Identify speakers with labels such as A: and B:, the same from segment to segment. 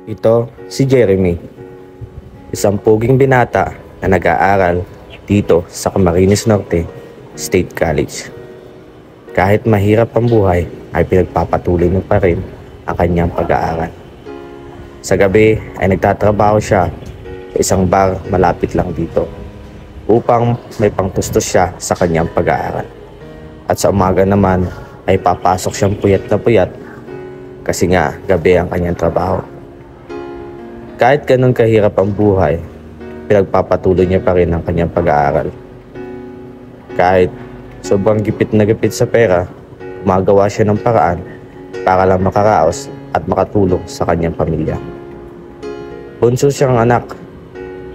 A: Ito si Jeremy, isang puging binata na nag-aaral dito sa Camarines Norte State College. Kahit mahirap ang buhay ay pinagpapatuloy niya pa rin ang kanyang pag-aaral. Sa gabi ay nagtatrabaho siya sa isang bar malapit lang dito upang may pangtustos siya sa kanyang pag-aaral. At sa umaga naman ay papasok siyang puyat na puyat kasi nga gabi ang kanyang trabaho. Kahit ganun kahirap ang buhay, pinagpapatuloy niya pa rin ang kanyang pag-aaral. Kahit sobrang gipit na gipit sa pera, gumagawa siya ng paraan para lang makaraos at makatulong sa kanyang pamilya. Bunso siyang anak,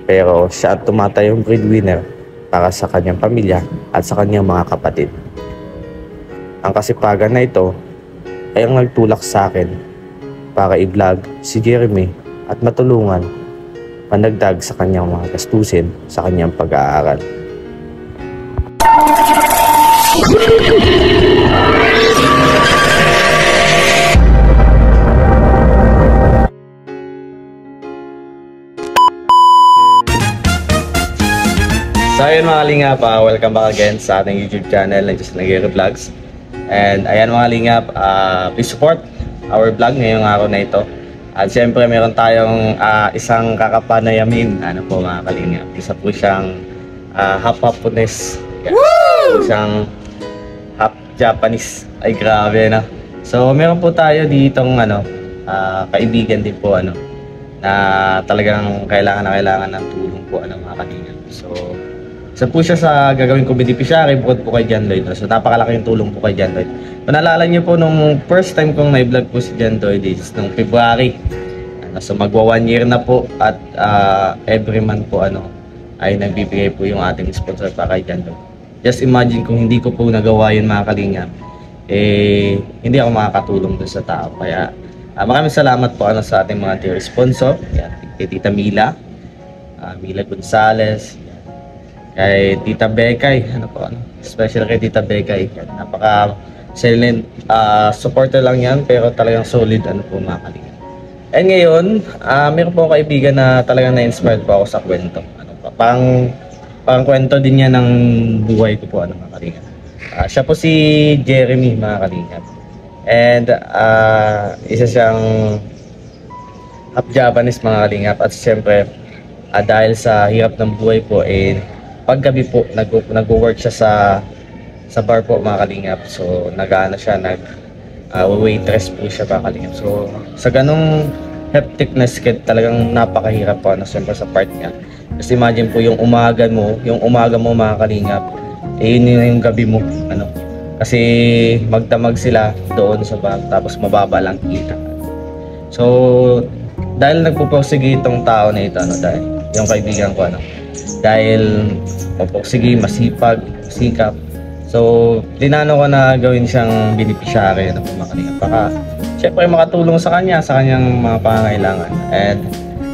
A: pero siya at tumatayong breadwinner para sa kanyang pamilya at sa kanyang mga kapatid. Ang kasipagan na ito ay ang nagtulak sa akin para i-vlog si Jeremy at matulungan pandagdag sa kanyang mga gastusin sa kanyang pag-aaral. So ayun mga lingap, welcome back again sa ating YouTube channel na Just Nagere Vlogs. And ayan mga lingap, please support our vlog ngayong araw na ito. At siyempre meron tayong isang kakapanayamin, ano po mga kalingap. Isa po siyang half-Japanese. Woo! Siyang half-Japanese. Ay grabe na. So meron po tayo ditong kaibigan din po na talagang kailangan ng tulong po mga kalingap. So isa po siya sa gagawin ko beneficiary bukod po kay John Lloyd. So napakalaking tulong po kay John Lloyd. Panalala niyo po nung first time kong na-vlog po si John Lloyd is nung February. So magwa 1 year na po at every month po ay nagbibigay po yung ating sponsor para kay John Lloyd. Just imagine kung hindi ko po nagawa yun mga kalingap, hindi ako makakatulong dun sa tao. Kaya maraming salamat po sa ating mga dear sponsor. Yan, kay Tita Mila, Mila Gonzales, kay Tita Bekay, special kay Tita Bekay. Napaka silent supporter lang yan pero talagang solid po mga kalingap. And ngayon, meron po kaibigan na talagang na-inspired po ako sa kwento. Parang kwento din niya ng buhay ko po mga kalingap. Siya po si Jeremy mga kalingap. And isa siyang half-Japanese mga kalingap. At siyempre, dahil sa hirap ng buhay po, paggabi po, nag-work siya sa bar po mga kalingap. So waitress po siya mga kalingap. So sa ganong hectic na schedule, talagang napakahirap po siyempre sa part niya. Kasi imagine po yung umaga mo mga kalingap, yun yung gabi mo kasi magdamag sila doon sa bar tapos mababa lang kita. So dahil nagpupursige itong tao na ito dahil yung kaibigan ko dahil mapursige, masipag, sikap. So, linano ko na gawin siyang beneficiary mga kalingap. Baka, syempre makatulong sa kanyang mga pangangailangan. And,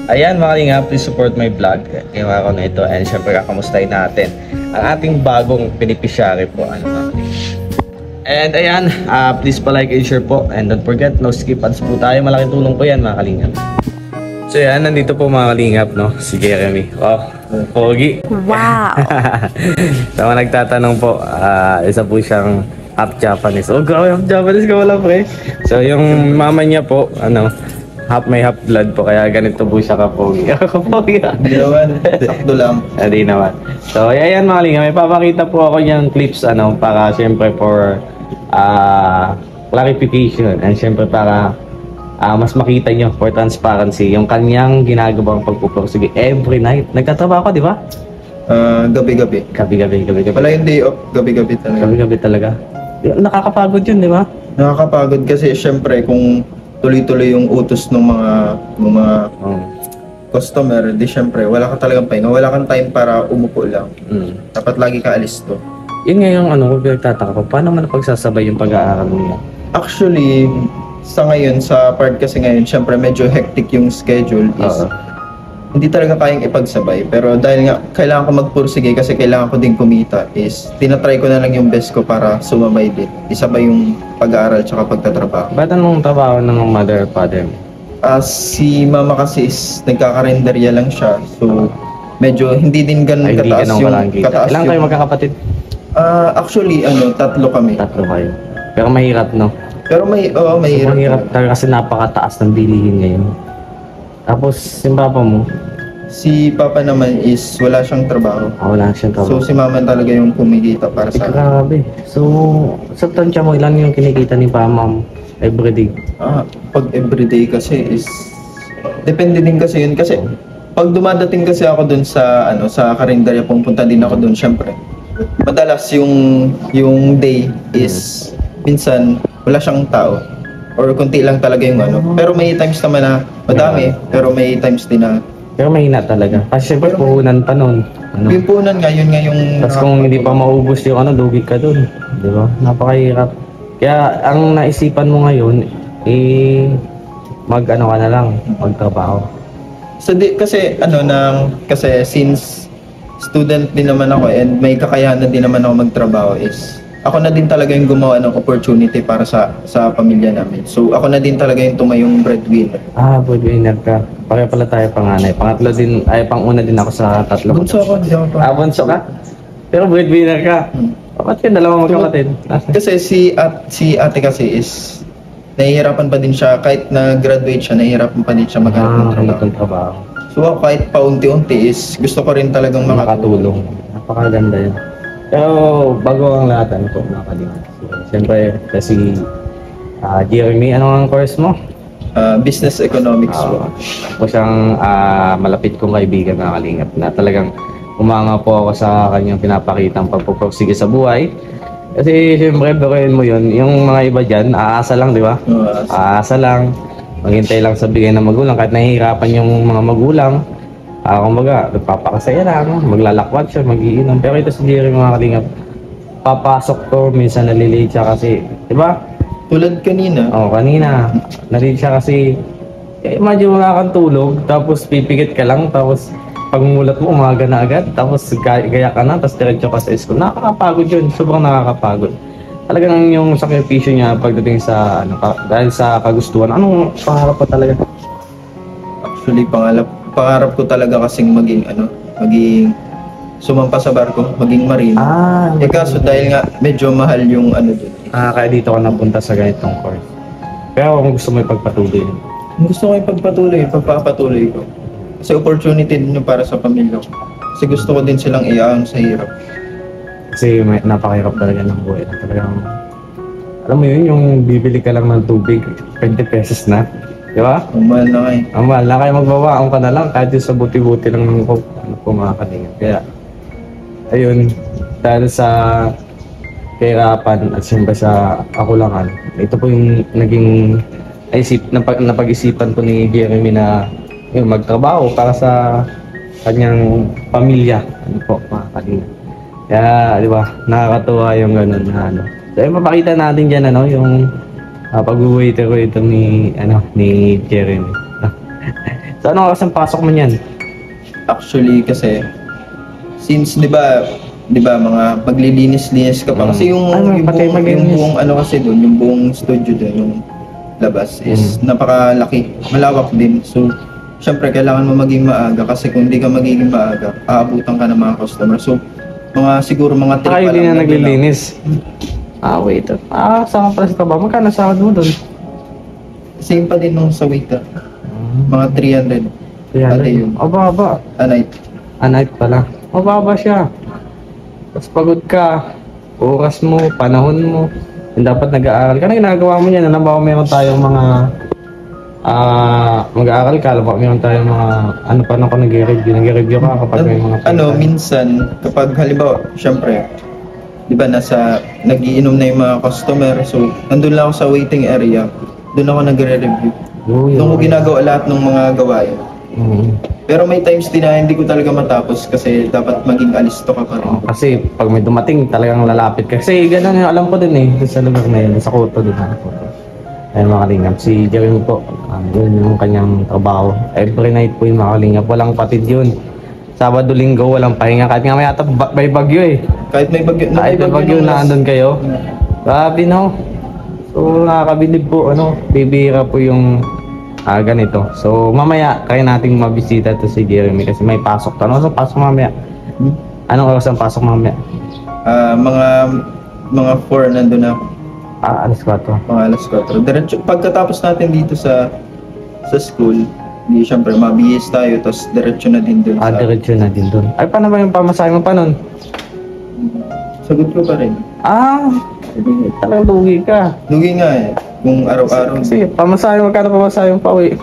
A: ayan mga kalingap, please support my vlog ngayong araw na ito. And syempre, kakamustahin natin ang ating bagong beneficiary po. Mga kalingap. And ayan, please pa-like and share po. And don't forget, no skip ads po tayo. Malaking tulong po yan mga kalingap. So yan, nandito po mga kalingap, si Jeremy. Wow, pogi.
B: Wow!
A: So nagtatanong po, isa po siyang half-Japanese. Oh, grabe, half-Japanese ka wala pre. So yung mama niya po, may half blood po, kaya ganito po siya kapogi. Kapogi.
C: Hindi naman, sakto lang.
A: Hindi naman. So yan mga kalingap, may papakita po ako niyang clips, para siyempre for clarification. And siyempre para mas makita nyo for transparency yung kanyang ginagawang pagpupursige every night. Nagtatrabaho ka, di ba?
C: Gabi-gabi.
A: Gabi-gabi.
C: Wala yung day off, gabi-gabi talaga.
A: Gabi-gabi talaga. Nakakapagod yun, di ba?
C: Nakakapagod kasi syempre kung tuloy-tuloy yung utos ng mga customer, di syempre wala ka talagang pahinga. Wala kang time para umupo lang. Dapat lagi ka alis to.
A: Yun nga yung kung pinagtataka ko, paano man napagsasabay yung pag-aaral mo?
C: Actually, sa ngayon, sa part kasi ngayon, syempre medyo hectic yung schedule is hindi talaga kayang ipagsabay. Pero dahil nga kailangan ko magpursige kasi kailangan ko din kumita is tinatry ko na lang yung best ko para sumabay din. Isabay yung pag-aaral tsaka pagtatrabaho.
A: Ba't anong trabaho ng mother or father mo?
C: Si mama kasi is nagkakarenderya lang siya. So, medyo hindi din ganun
A: Ay, hindi
C: kataas
A: ganun
C: yung
A: walang kita.
C: kataas
A: Ilan
C: yung...
A: kayo magkakapatid?
C: Actually, 3 kami.
A: 3 kayo. Pero mahirap, no?
C: Pero mahirap.
A: Mahirap talaga kasi napakataas ng bilihin ngayon. Tapos, yung papa mo,
C: Si papa naman is wala siyang trabaho.
A: wala siyang
C: So,
A: trabaho.
C: si mama talaga yung kumikita para sa akin.
A: Grabe. So, sa tansya mo, ilan yung kinikita ni pama mo everyday?
C: Pag everyday kasi is depende din kasi yun kasi pag dumadating kasi ako dun sa sa karinderya, pupunta din ako dun syempre. Madalas yung day is minsan wala siyang tao or konti lang talaga yung pero may times naman na madami pero may times din na
A: Pero mahina talaga. Kasi syempre, puhunan pa nun.
C: yung punan nga yun nga yung
A: Tapos kung hindi pa maubos yung lugi ka dun. Di ba? Napakahirap. Kaya ang naisipan mo ngayon, ka na lang, magtrabaho.
C: So kasi since student din naman ako and may kakayahan din naman ako magtrabaho is ako na din talaga yung gumawa ng opportunity para sa pamilya namin. So ako na din talaga yung tumayong breadwinner.
A: Breadwinner ka. Pareho pala tayo panganay. Pangatlo din, panguna din ako sa 3.
C: Bunso ako, hindi ako pa.
A: Bunso ka? Pero breadwinner ka. Ba't yung dalawang magkapatid?
C: Kasi si ate kasi is nahihirapan pa din siya kahit na-graduate siya, nahihirapan pa din siya maghanap ng
A: trabaho.
C: So ako kahit paunti-unti is gusto ko rin talagang
A: makatulong. Napakaganda yun. Pero bago ang lahat, nakalimutan. Siyempre, kasi Jeremy, ano ang course mo?
C: Business Economics po.
A: Ako siyang malapit kong kaibigan na kalingap na talagang umanga po ako sa kanyang pinapakitang pagpupursige sa buhay. Kasi siyempre, bagoyin mo yun, yung mga iba dyan, aasa lang, di ba? Aasa lang, maghintay lang sa bigay ng magulang, kahit nahihirapan yung mga magulang. Kumbaga, nagpapakasaya lang, maglalakwat siya, magiinom. Pero ito si Jerry, mga kalingap, papasok to, minsan nalilate siya kasi, di ba?
C: Tulad kanina.
A: Kanina, nalilate siya kasi, imagine wala kang tulog, tapos pipikit ka lang, tapos pagmulat mo, umaga na agad, tapos gaya ka na, tapos diretso ka sa school. Nakakapagod yun, sobrang nakakapagod. Talagang yung sakripisyo niya pagdating sa, dahil sa kagustuhan, anong pangarap pa talaga?
C: Actually, pangarap ko talaga kasing maging sumampa sa barko, maging marine. Kaso dahil nga medyo mahal yung doon.
A: Kaya dito ka napunta sa ganitong course. Pero kung gusto mo ipagpatuloy.
C: Kung gusto ko ipagpapatuloy ko. Kasi opportunity din yung para sa pamilya ko. Kasi gusto ko din silang iaahon sa hirap.
A: Kasi napakahirap talaga ng buhay. Talagang, alam mo yun, yung bibili ka lang ng tubig, 20 pesos na. Di ba?
C: Ang mahal na kayo.
A: Ang mahal na, kaya magbabaon ka na lang kahit yung sa buti-buti lang ng coke, kumakalingan. Kaya, ayun, dahil sa kahirapan at siyempre sa akulangan, ito po yung naging napag-isipan po ni Jeremy na magtrabaho para sa kanyang pamilya. Ano po, makakalingan. Kaya, di ba, nakakatuwa yung gano'n na So, mapakita natin dyan, yung pag-waiter ko ito ni Jeremy. So, ano oras ang pasok mo niyan?
C: Actually, kasi, since, di ba, mga paglilinis-linis ka pa. Kasi yung buong kasi doon, yung buong studio doon, yung labas, is napakalaki, malawak din. So, syempre, kailangan mo maging maaga kasi kung hindi ka magiging maaga, aabutan ka ng mga customer. So, siguro mga 3 pa lang.
A: Hindi na naglilinis. Waiter. Saan ka pala sa trabaho? Magkano sahod mo doon?
C: Same pa din nung sa waiter. Mga 300.
A: 300? Yun. Baba.
C: A night.
A: A night pala. Baba siya. Tapos pagod ka. Oras mo, panahon mo. Yung dapat nag-aaral ka. Ano ginagawa mo yan? Alam ba meron tayong mga mag-aaral ka? Alam ba meron tayong mga paano ko nag-review ka kapag may mga
C: minsan kapag halimbawa, syempre di ba nagiinom na yung mga customer, so nandun lang ako sa waiting area, doon ako nagre-review. Doon ko ginagawa lahat ng mga gawain. Pero may times din na hindi ko talaga matapos kasi dapat maging alisto ka pa rin.
A: Kasi pag may dumating talagang lalapit ka. Kasi ganun yung alam ko din sa lugar na yun, sa Koto din. Ayun mga kalingap, si Jeremy po, yun yung kanyang trabaho. Every night po yung mga kalingap, walang patid yun. Sabado, linggo, walang pahinga. Kahit nga may bagyo
C: Kahit may bagyo.
A: Kahit may bagyo na andun kayo. Grabe no. So nakakabilib po, bibira po yung ganito. So, mamaya, kaya nating mabisita to si Jeremy kasi may pasok. Ano sa pasok mamaya? Anong oras ang pasok mamaya?
C: Mga 4 nandun na ako.
A: Alas 4.
C: Mga alas 4. Diretso, pagkatapos natin dito sa school, di syempre mabihis tayo, tapos diretso na din dun
A: Diretso na din dun. Ay, paano ba yung pamasahe mo pa nun?
C: Sagot ko pa rin.
A: Talagang lugi ka.
C: Lugi nga eh, kung araw-araw.
A: Kasi, pamasahe, magkano pamasahe yung pauwi?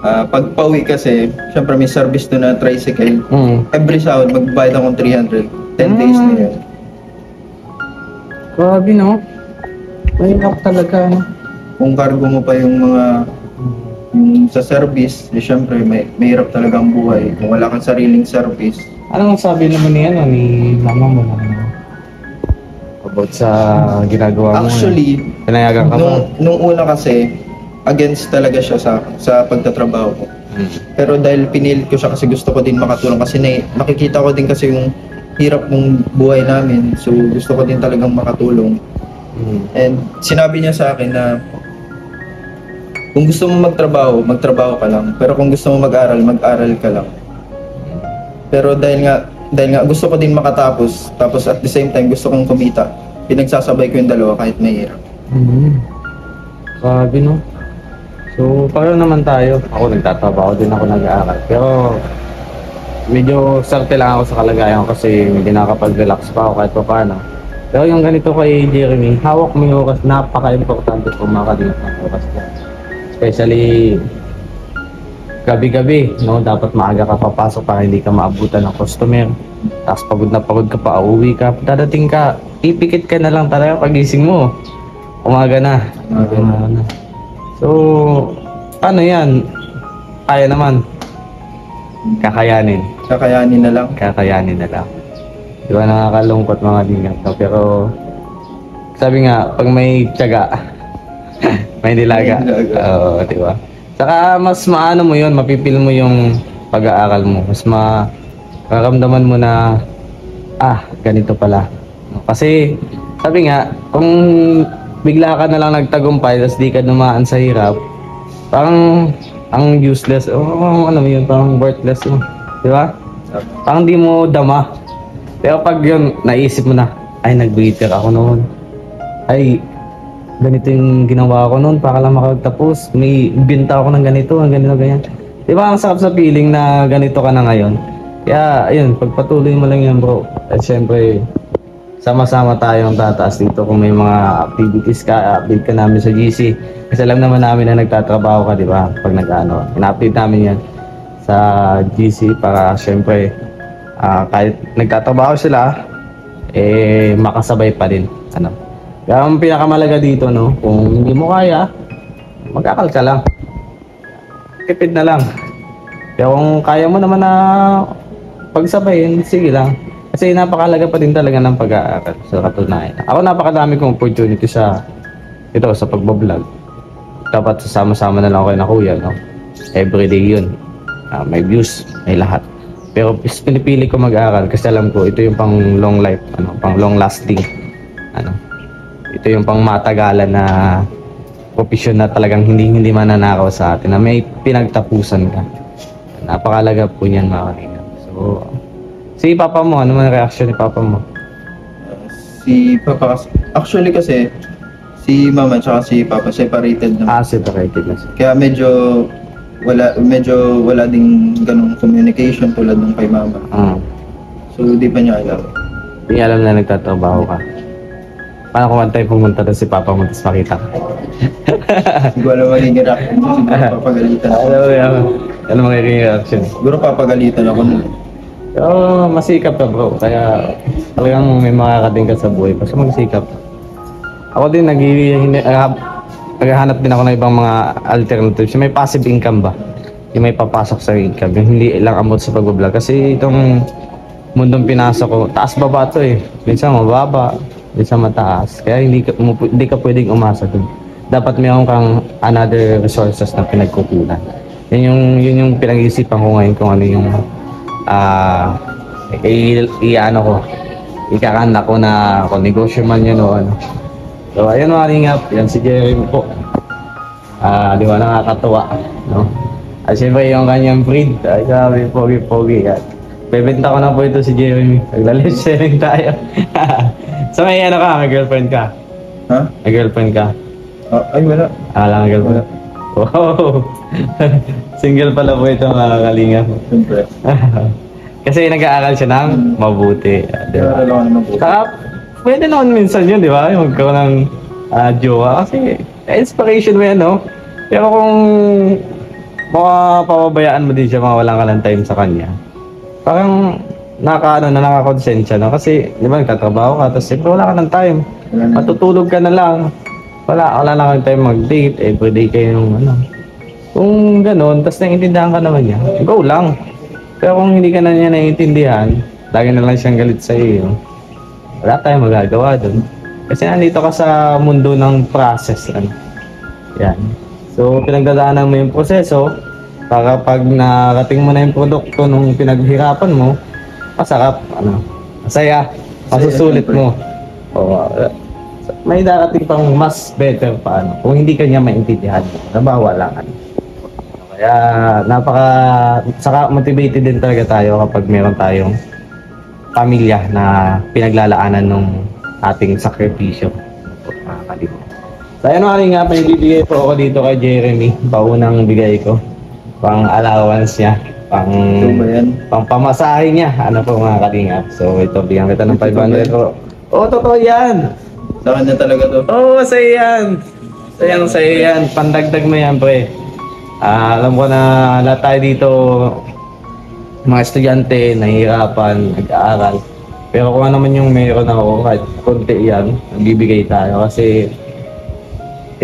C: Pag pauwi kasi, syempre may service doon na tricycle. Every sahod, magbayad akong 300. 10 days na yun.
A: Grabe, no? Mahirap talaga, no?
C: Kung cargo mo pa yung yung sa service, syempre mahirap talaga ang buhay. Kung wala kang sariling service.
A: Anong sabi naman ni mama mo na about sa ginagawa mo?
C: Actually,
A: pinayagan ka mo?
C: Nung una kasi, against talaga siya sa pagtatrabaho ko. Pero dahil pinilit ko siya kasi gusto ko din makatulong kasi nakikita ko din kasi yung hirap ng buhay namin. So gusto ko din talagang makatulong. And sinabi niya sa akin na kung gusto mo magtrabaho ka lang. Pero kung gusto mo mag-aral ka lang. Pero dahil nga gusto ko din makatapos, tapos at the same time gusto kong kumita, pinagsasabay ko yung dalawa kahit mahirap.
A: Grabe, no? So, pareho naman tayo. Ako nagtatrabaho din, ako nag-aaral. Pero, medyo sarte lang ako sa kalagayan ko kasi hindi nakakapag-relax pa ako kahit pa paano. Pero yung ganito kay Jeremy, hawak mo yung oras, napaka-importante kung makalingat ng oras niya. Especially, gabi-gabi, no? Dapat maaga ka papasok para hindi ka maabutan ng customer. Tapos pagod ka pa, uuwi ka. Dadating ka, ipikit ka na lang talaga pagising mo. Umaga na. So, ano yan? Kaya naman. Kakayanin na lang. Di ba nakakalungkot mga lingap, no? Pero, sabi nga, pag may tiyaga, may dilaga. Oo, di ba? Saka mas maano mo yun, mapipil mo yung pag-aaral mo. Mas makaramdaman mo na, ganito pala. Kasi, sabi nga, kung bigla ka na lang nagtagumpay, tapos di ka dumaan sa hirap, parang ang useless, ano yun, parang worthless mo. Di ba? Parang di mo dama. Pero pag yun, naisip mo na, ay, nag-waiter ako noon. Ay, ganito yung ginawa ko noon para lang makagtapos. May binta ako ng ganito, ganyan. Di ba ang sarap sa feeling na ganito ka na ngayon? Kaya, ayun, pagpatuloy mo lang yan, bro. At syempre, sama-sama tayong tataas dito kung may mga activities ka, update ka namin sa GC. Kasi alam naman namin na nagtatrabaho ka, di ba? Pag ina-update namin yan sa GC para syempre, kahit nagtatrabaho sila, makasabay pa din. Kaya ang pinakamalaga dito, no? Kung hindi mo kaya, mag-akal ka lang. Tipid na lang. Kaya kung kaya mo naman na pagsabayin, sige lang. Kasi napakalaga pa din talaga ng pag-aaral sa katunayan. Ako napakadami kong opportunity sa pagbablog. Dapat sasama-sama na lang kayo na kuya, no? Everyday yun. May views, may lahat. Pero pinipili ko mag-aaral kasi alam ko ito yung pang long life, pang long lasting. Ito yung pang matagalan na profesyon na talagang hindi mananakaw sa atin, na may pinagtapusan ka. Napakalaga po niyan, mga kanina. So, si Papa mo, ano man reaction ni Papa mo?
C: Si Papa, actually kasi, si Mama at si Papa separated na.
A: Separated na siya.
C: Kaya medyo wala ding ganung communication tulad nung kay Mama. So, di pa niya alam.
A: Hindi niya alam na nagtatrabaho ka. Paano kung one time pumunta doon si Papa mo tapos makita ka?
C: Siguro magiging reaction. Siguro papagalitan ako.
A: Ano magiging reaction?
C: Siguro papagalitan ako nun.
A: Pero masikap ka, bro. Kaya talagang may makakating ka sa buhay. Basta magsikap. Ako din naghahanap din ako ng ibang mga alternatives. May passive income ba? Yung may papasok sa income. Yung hindi lang amot sa pag-vlog. Kasi itong mundong pinasok ko, taas-baba to eh. Minsan mababa, minsan mataas. Kaya hindi ka pwedeng umasa dun. Dapat mayroon kang another resources na pinagkukunan. Yun yung pinag-iisipan ko ngayon kung ano yung ikakanda ko na kung negosyo man yun o ano. So ayun mga lingap, yan si Jeremy po. Di ba nakakatuwa. no? At syempre yung kanyang breed, ay grabe, pogi-pogi yan. Bebenta ko na po ito si Jeremy. Nagla-live sharing tayo. So may ano ka, may girlfriend ka?
C: Ha?
A: May girlfriend ka?
C: Ay, wala.
A: Lang girlfriend. Wow! Single pala po ito mga kalinga.
C: Siyempre.
A: Kasi nag-aaral siya ng mabuti. Di ba?
C: Wala naman po.
A: Saka, pwede naman minsan yun, di ba? Yung magkaroon ng jowa. Kasi, inspiration mo yan, no? Pero kung papabayaan mo din siya, mawalan ka ng time sa kanya. Parang, nakakonsensya, no? Kasi, di ba, nagtatrabaho ka, tapos siyempre wala ka ng time. Matutulog ka na lang. Wala na kang time mag-date. Everyday kayo yung ano. Kung gano'n, tapos naiintindihan ka naman niya, go lang. Pero kung hindi ka na niya naiintindihan, lagi na lang siyang galit sa iyo, wala tayong magagawa dun. Kasi nandito ka sa mundo ng process. Ano? Yan. So, pinagdadaanan mo yung proseso para pag narating mo na yung produkto nung pinaghirapan mo, masarap, ano, masaya, masusulit mo. O, may darating pang mas better pa, ano, kung hindi ka niya maintindihan mo, nabawalan. Kaya saka motivated din talaga tayo kapag meron tayong pamilya na pinaglalaanan ng ating sakripisyo. So ayun nga, pinibigay po ako dito kay Jeremy, paunang bigay ko, pang allowance niya, pang pamasahe niya, ano po mga kalingap. So ito, bigyan kita ng 500 ko. Oo, totoo yan!
C: Sa kanya talaga to.
A: Oo, sa'yo yan! Sa'yo yan, pandagdag mo yan, pre. Alam ko na lahat tayo dito, mga estudyante, nahihirapan, nag-aaral. Pero kung ano man yung meron ako, kahit konti yan, nagbibigay tayo. Kasi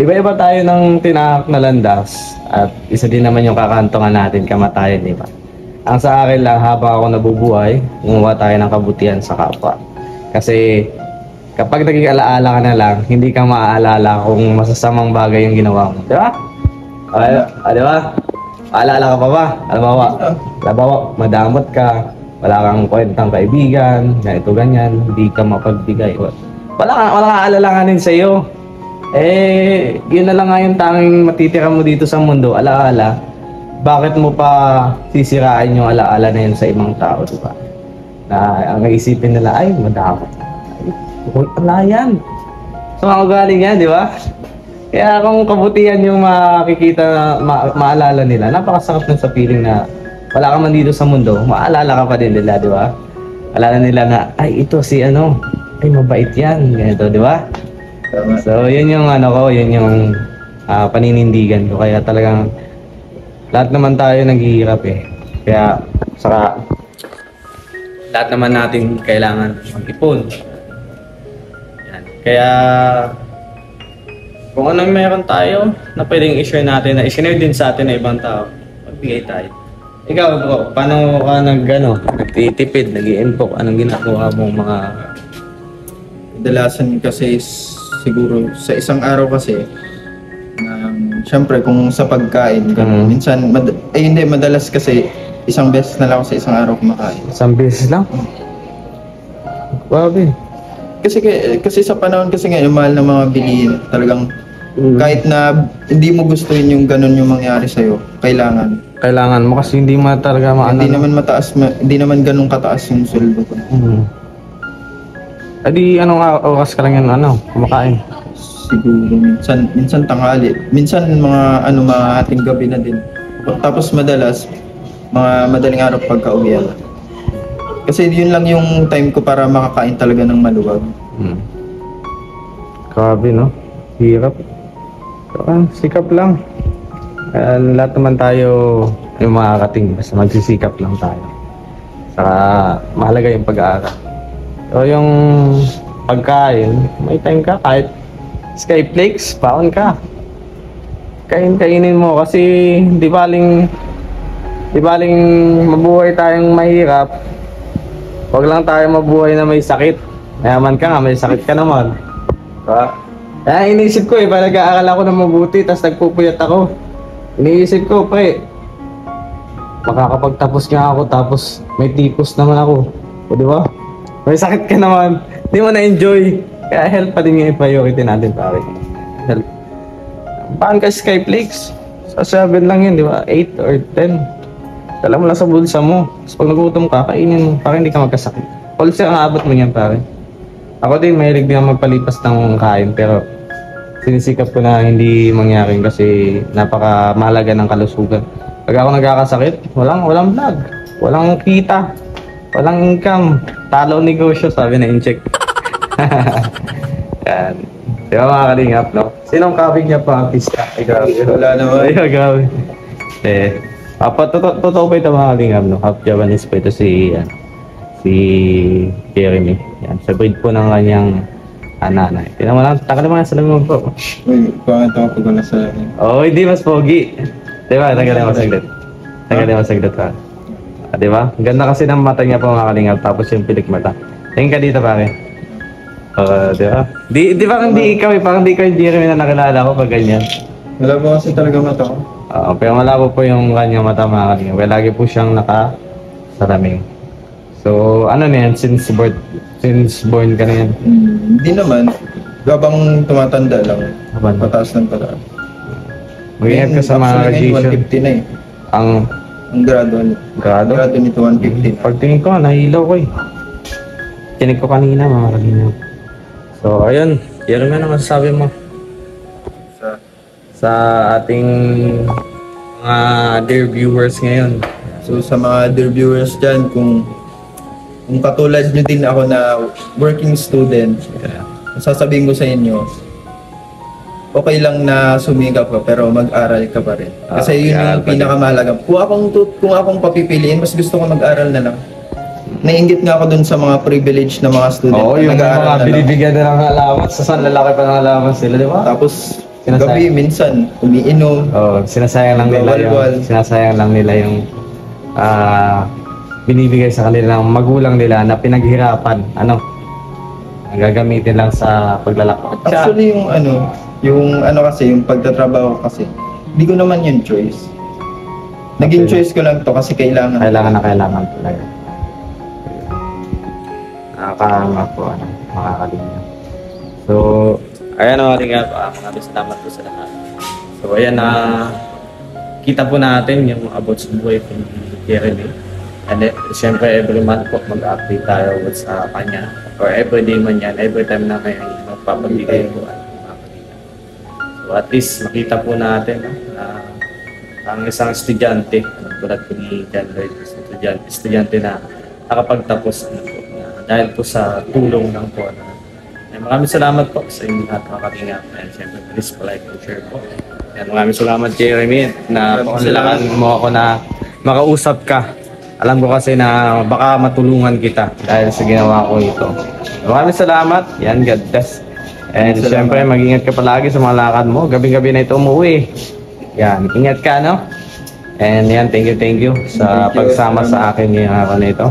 A: iba-iba tayo ng tinahak na landas. At isa din naman yung kakantongan natin, kamatayan, di ba? Ang sa akin lang, habang ako nabubuhay, gumawa tayo ng kabutihan sa kapwa. Kasi kapag naging alaala ka na lang, hindi ka maaalala kung masasamang bagay yung ginawa mo. Di ba? Di ba? Maalala ka pa ba? Halimbawa, madamot ka, wala kang kwentang kaibigan, ganito ganyan, hindi ka mapagbigay. Wala kang aalalahanin sa iyo. Yun na lang nga yung tanging matitira mo dito sa mundo, alaala. Bakit mo pa sisirain yung alaala na yun sa ibang tao, di ba? Na ang isipin nila, ay, madamot. Ay, wala yan. So, mga galing yan, di ba? Kaya kung kabutihan yung makikita, maalala nila, napakasarap na sa feeling na wala ka man dito sa mundo, maalala ka pa din nila, di ba? Alala nila na, ay ito si ano, ay mabait yan, ganito, di ba? So yun yung ano ko, yun yung paninindigan ko, kaya talagang lahat naman tayo naghihirap eh. Kaya saka lahat naman natin kailangan mag-ipon. Yan. Kaya kung ano meron tayo na pwedeng i-share natin, na i-share din sa atin na ibang tao, magbigay tayo. Ikaw bro, paano ka nagtitipid, nag-i-impok, anong ginagawa mong mga...
C: Kadalasan kasi siguro sa isang araw kasi, syempre kung sa pagkain, minsan, hindi, madalas kasi isang beses na lang ako sa isang araw kumakain.
A: Isang beses lang? Grabe.
C: Kasi sa panahon kasi ngayon, mahal na mga bilihin, talagang kahit na hindi mo gusto yung ganun yung mangyari sa'yo, kailangan
A: mo kasi hindi mo talaga maano.
C: Hindi naman mataas, hindi naman ganun kataas yung sweldo ko.
A: Adi anong oras ka lang yan kumakain?
C: Siguro minsan tanghali, minsan mga hating gabi na din. Tapos madalas mga madaling araw pagka-uwian. Kasi yun lang yung time ko para makakain talaga ng maluwag.
A: Grabe no? Hirap. Sikap lang. Lahat naman tayo yung makakating, basta magsisikap lang tayo. Saka mahalaga yung pag-aaral. So yung pagkain, may time ka, kahit skyflakes, baon ka. Kainin mo kasi di baling mabuhay tayong mahirap. Huwag lang tayo mabuhay na may sakit. Mayaman ka nga, may sakit ka naman. Diba? Kaya iniisip ko parang nag-aaral ako ng mabuti, tapos nagpupuyat ako. Iniisip ko, pre, makakapagtapos nga ako, tapos may tipos naman ako. O di ba? May sakit ka naman, di mo na-enjoy. Kaya health pa din yung priority natin, pare. Health. Paan ka skyflakes? Sa 7 lang yun, di ba? 8 or 10. Dala mo lang sa bulsa mo. Tapos pag nagutom ka, kainin mo para hindi ka magkasakit. Also, ang abot mo niyan, pare. Ako din, mahilig din ako magpalipas ng kain, pero sinisikap ko na hindi mangyari kasi napakamahalaga ng kalusugan. Pag ako nagkakasakit, walang vlog, walang kita, walang income, talo negosyo, sabi na Incheck. Yan. Di ba mga kalingap, no? Sinong kabig niya pa artista? Ikaw.
C: Wala naman.
A: Ay, grabe. Totoo ba ito mga kalingap, no? Half Japanese po ito si Jeremy. Yan, sa breed po ng kanyang nanay. Tingnan mo lang, tagal mo na sa lamin mo po.
C: Uy, pangit ako pag wala sa akin.
A: Oo, hindi mas pogi. Diba, tagalin mo saglit. Tagalin mo saglit pa. Diba? Ang ganda kasi ng mata niya po mga kalingap, tapos yung pilik mata. Tingin ka dito pare. Diba? Di parang di ikaw parang di ikaw yung Jeremy na nakilala ko pag ganyan.
C: Wala ba kasi talaga mata ko?
A: Pero malabo po yung kanyang mata mga kalingap. Kaya lagi po siyang naka-salaming. So, ano na yan, since born ka na yan?
C: Hindi naman. Habang tumatanda lang.
A: Habang?
C: Mataas ng pala.
A: Mag-ingat ka sa mga radiation.
C: 150 na eh.
A: Ang
C: Grado
A: grado?
C: nito 150 na.
A: Pagtingin ko, nahilaw ko eh. Tinig ko kanina mga kalingap. So, ayun. Jeremy, ano masasabi mo sa ating mga dear viewers ngayon?
C: So sa mga dear viewers dyan, kung katulad nyo din ako na working student, sasabihin ko sa inyo, okay lang na sumigap ka pero mag-aral ka pa rin. Kasi yun yung pinakamahalaga. Kung akong papipiliin, mas gusto ko mag-aral na lang. Naiinggit nga ako dun sa mga privilege na mga student
A: Oo,
C: na
A: yung
C: nag-aaral
A: mga
C: na lang.
A: binibigyan na ng allowance. Sa saan lalaki pa ng allowance sila, di ba?
C: Tapos
A: Sinasayang.
C: gabi minsan umiinom.
A: Sinasayang lang nila yung binibigay sa kanila ng magulang nila na pinaghirapan. Ang gagamitin lang sa paglalakad.
C: Actually yung kasi yung pagtatrabaho kasi hindi ko naman yung choice. Naging choice ko lang to kasi kailangan.
A: Kailangan talaga. Nakakahanga po, makakalinya. So, ayan mga kalingap, maraming salamat po sa lahat. So, ayan kita po natin yung about sa buhay po ni Jeremy. And siyempre, every month po mag-update tayo sa kanya. Or every day man yan, every time na may magpapabigay po at mga kalingap. So, at least makita po natin na ang isang estudyante, tulad po ni John Lloyd, estudyante na nakapagtapos dahil po sa tulong ng po. Maraming salamat po sa inyo lahat mga kalingap. And siyempre, please like and share po. And maraming salamat Jeremy na paunlakan mo ako na makausap ka. Alam ko kasi na baka matulungan kita dahil sa ginawa ko ito. Maraming salamat. Yan, God bless. And siyempre, mag-ingat ka palagi sa mga lakad mo. Gabi-gabi na ito umuwi. Yan, ingat ka, no? And yan, thank you sa pagsama sa akin ngayong araw na ito.